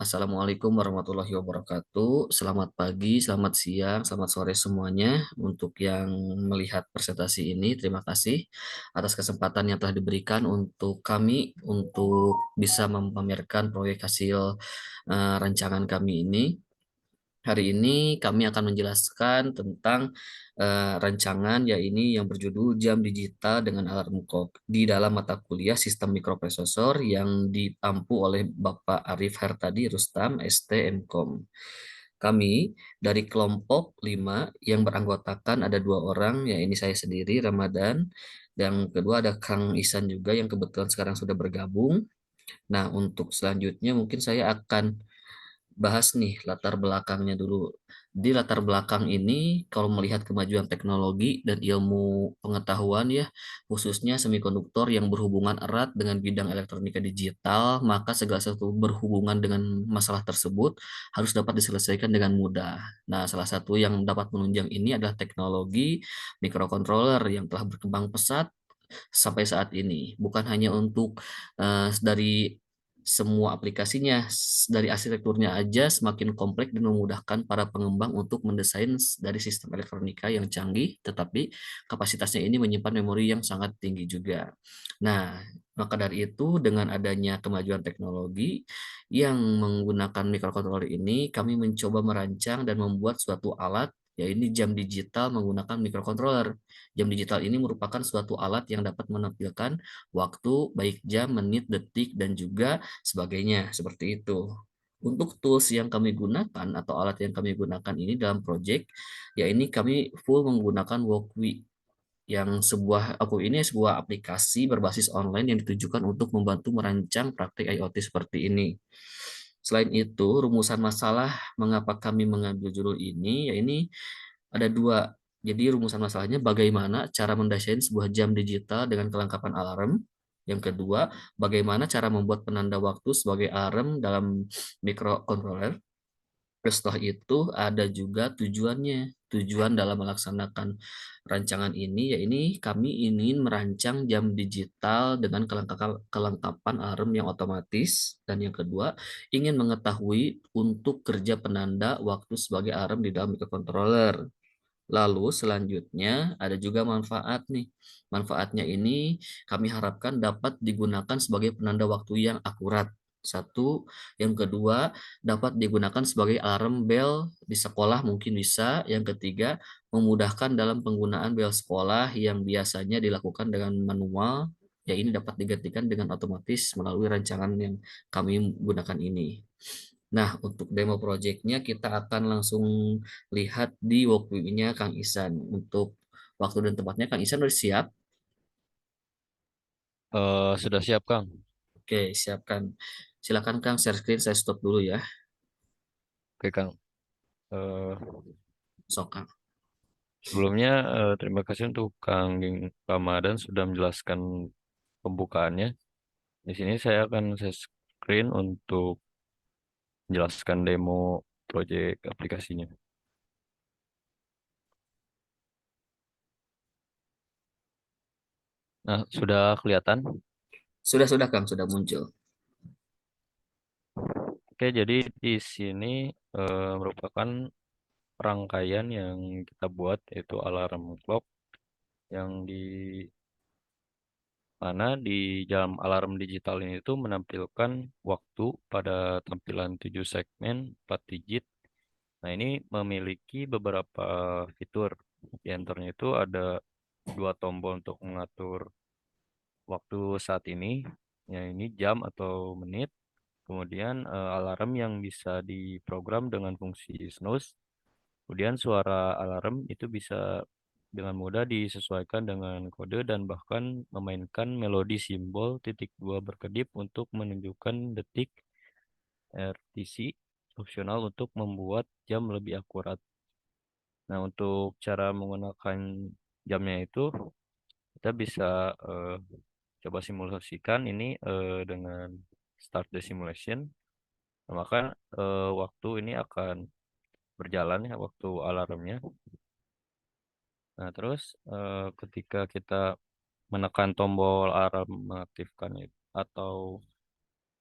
Assalamualaikum warahmatullahi wabarakatuh. Selamat pagi, selamat siang, selamat sore semuanya. Untuk yang melihat presentasi ini, terima kasih atas kesempatan yang telah diberikan untuk kami untuk bisa memamerkan proyek hasil rancangan kami ini. Hari ini kami akan menjelaskan tentang rancangan ini yang berjudul Jam Digital dengan Alarm Clock di dalam mata kuliah Sistem Mikroprosesor yang diampu oleh Bapak Arif Hartadi Rustam, STMKOM. Kami dari kelompok 5 yang beranggotakan ada 2 orang, ini saya sendiri, Ramadan, dan kedua ada Kang Isan juga yang kebetulan sekarang sudah bergabung. Nah, untuk selanjutnya mungkin saya akan bahas nih latar belakangnya dulu. Di latar belakang ini, kalau melihat kemajuan teknologi dan ilmu pengetahuan khususnya semikonduktor yang berhubungan erat dengan bidang elektronika digital, maka segala sesuatu berhubungan dengan masalah tersebut harus dapat diselesaikan dengan mudah. Nah, salah satu yang dapat menunjang ini adalah teknologi microcontroller yang telah berkembang pesat sampai saat ini. Bukan hanya untuk dari semua aplikasinya, dari arsitekturnya aja semakin kompleks dan memudahkan para pengembang untuk mendesain dari sistem elektronika yang canggih, tetapi kapasitasnya ini menyimpan memori yang sangat tinggi juga. Nah, maka dari itu dengan adanya kemajuan teknologi yang menggunakan microcontroller ini, kami mencoba merancang dan membuat suatu alat, yaitu jam digital menggunakan microcontroller. Jam digital ini merupakan suatu alat yang dapat menampilkan waktu, baik jam, menit, detik, dan juga sebagainya. Seperti itu. Untuk tools yang kami gunakan atau alat yang kami gunakan ini dalam project, ini kami full menggunakan Walkwi yang sebuah aplikasi berbasis online yang ditujukan untuk membantu merancang praktik IoT seperti ini. Selain itu, rumusan masalah mengapa kami mengambil judul ini, ini ada dua. Jadi rumusan masalahnya bagaimana cara mendesain sebuah jam digital dengan kelengkapan alarm. Yang kedua, bagaimana cara membuat penanda waktu sebagai alarm dalam microcontroller. Terus setelah itu ada juga tujuannya. Tujuan dalam melaksanakan rancangan ini, ini kami ingin merancang jam digital dengan kelengkapan alarm yang otomatis. Dan yang kedua, ingin mengetahui untuk kerja penanda waktu sebagai alarm di dalam microcontroller. Lalu selanjutnya ada juga manfaat nih. Manfaatnya ini kami harapkan dapat digunakan sebagai penanda waktu yang akurat. Satu, yang kedua dapat digunakan sebagai alarm bel di sekolah mungkin bisa. Yang ketiga, memudahkan dalam penggunaan bel sekolah yang biasanya dilakukan dengan manual. Ini dapat digantikan dengan otomatis melalui rancangan yang kami gunakan ini. Nah, untuk demo projectnya kita akan langsung lihat di walkthrough-nya Kang Isan. Untuk waktu dan tempatnya Kang Isan udah siap? Sudah siap, Kang. Oke, siapkan. Silakan Kang, share screen, saya stop dulu ya. Oke, Kang. Eh, Sok Kang. Sebelumnya, terima kasih untuk Kang Ramadan sudah menjelaskan pembukaannya. Di sini saya akan share screen untuk menjelaskan demo proyek aplikasinya. Nah, sudah kelihatan? Sudah Kang, sudah muncul. Oke, jadi di sini merupakan rangkaian yang kita buat, yaitu alarm clock yang di mana di dalam alarm digital ini itu menampilkan waktu pada tampilan 7 segmen 4 digit. Nah, ini memiliki beberapa fitur. Di antaranya itu ada dua tombol untuk mengatur waktu saat ini, ya ini jam atau menit. Kemudian alarm yang bisa diprogram dengan fungsi snooze. Kemudian suara alarm itu bisa dengan mudah disesuaikan dengan kode dan bahkan memainkan melodi simbol titik dua berkedip untuk menunjukkan detik RTC opsional untuk membuat jam lebih akurat. Nah, untuk cara menggunakan jamnya itu kita bisa eh, coba simulasikan ini dengan start the simulation. Nah, maka waktu ini akan berjalan ya waktu alarmnya. Nah, terus ketika kita menekan tombol alarm mengaktifkan itu atau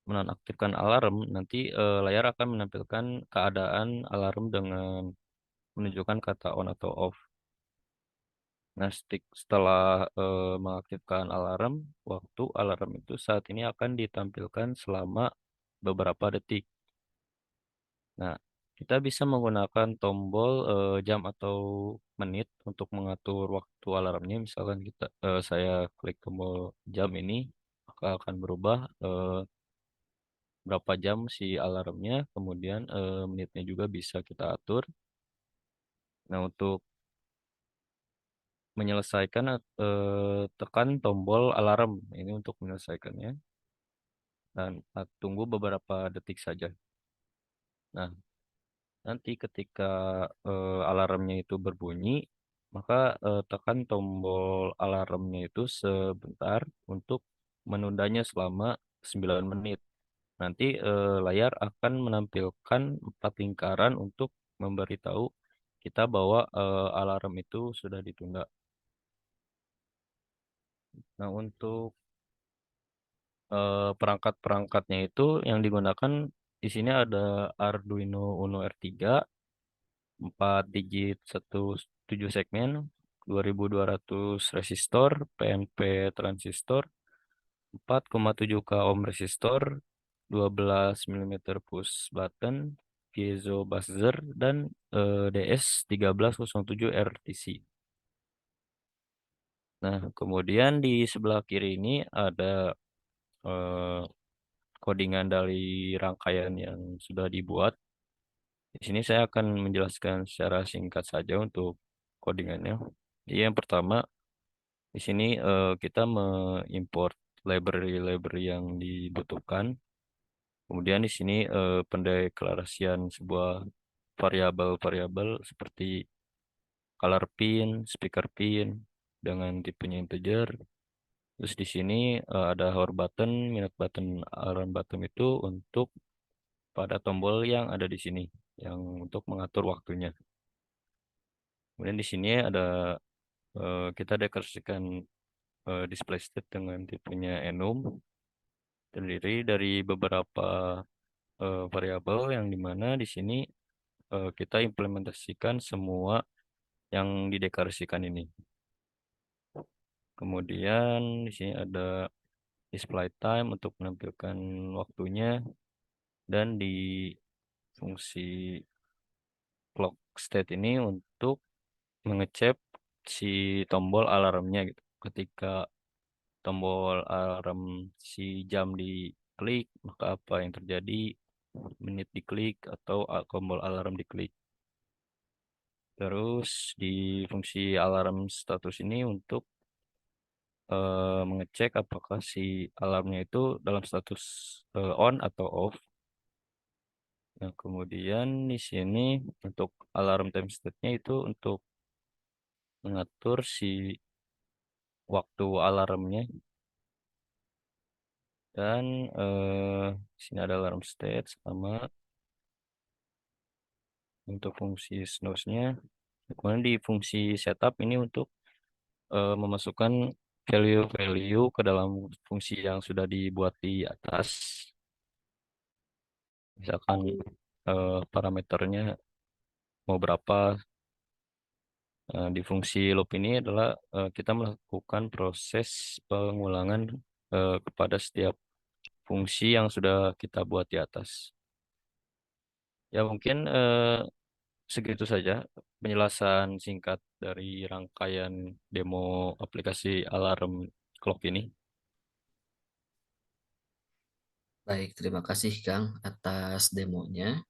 menonaktifkan alarm, nanti layar akan menampilkan keadaan alarm dengan menunjukkan kata on atau off. Nah, setelah mengaktifkan alarm, waktu alarm itu saat ini akan ditampilkan selama beberapa detik. Nah, kita bisa menggunakan tombol jam atau menit untuk mengatur waktu alarmnya. Misalkan saya klik tombol jam ini, maka akan berubah berapa jam si alarmnya, kemudian menitnya juga bisa kita atur. Nah, untuk menyelesaikan, tekan tombol alarm ini untuk menyelesaikannya dan tunggu beberapa detik saja. Nah, nanti ketika alarmnya itu berbunyi, maka tekan tombol alarmnya itu sebentar untuk menundanya selama 9 menit. Nanti layar akan menampilkan 4 lingkaran untuk memberitahu kita bahwa alarm itu sudah ditunda. Nah, untuk perangkat-perangkatnya itu yang digunakan di sini ada Arduino Uno R3, 4 digit 7 segmen, 2200 resistor, PNP transistor, 4,7 k ohm resistor, 12 mm push button, piezo buzzer, dan DS1307 RTC. Nah, kemudian di sebelah kiri ini ada eh, codingan dari rangkaian yang sudah dibuat. Di sini saya akan menjelaskan secara singkat saja untuk codingannya. Jadi yang pertama, di sini kita mengimport library-library yang dibutuhkan. Kemudian di sini pendeklarasian sebuah variabel-variabel seperti color pin, speaker pin dengan tipenya integer. Terus di sini ada hover button, minute button, alarm button itu untuk pada tombol yang ada di sini, yang untuk mengatur waktunya. Kemudian di sini ada kita deklarasikan display state dengan tipenya enum, terdiri dari beberapa variabel yang dimana di sini kita implementasikan semua yang dideklarasikan ini. Kemudian di sini ada display time untuk menampilkan waktunya, dan di fungsi clock state ini untuk mengecek si tombol alarmnya gitu. Ketika tombol alarm si jam diklik, maka apa yang terjadi, menit diklik atau tombol alarm diklik. Terus di fungsi alarm status ini untuk mengecek apakah si alarmnya itu dalam status on atau off. Nah, kemudian di sini untuk alarm time state-nya itu untuk mengatur si waktu alarmnya, dan di sini ada alarm state sama untuk fungsi snooze-nya. Kemudian di fungsi setup ini untuk memasukkan value-value ke dalam fungsi yang sudah dibuat di atas. Misalkan parameternya mau berapa. Di fungsi loop ini adalah kita melakukan proses pengulangan kepada setiap fungsi yang sudah kita buat di atas. Ya mungkin segitu saja penjelasan singkat dari rangkaian demo aplikasi alarm clock ini. Baik, terima kasih Kang atas demonya.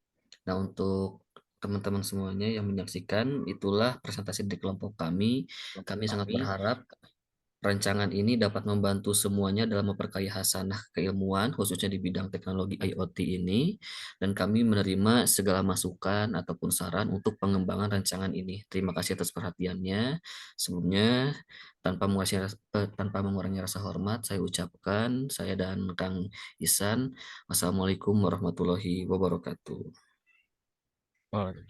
Nah, untuk teman-teman semuanya yang menyaksikan, itulah presentasi dari kelompok kami. Kami sangat Kami berharap rancangan ini dapat membantu semuanya dalam memperkaya hasanah keilmuan, khususnya di bidang teknologi IoT ini, dan kami menerima segala masukan ataupun saran untuk pengembangan rancangan ini. Terima kasih atas perhatiannya. Sebelumnya, tanpa mengurangi rasa hormat, saya ucapkan, saya dan Kang Isan, wassalamualaikum warahmatullahi wabarakatuh. oh,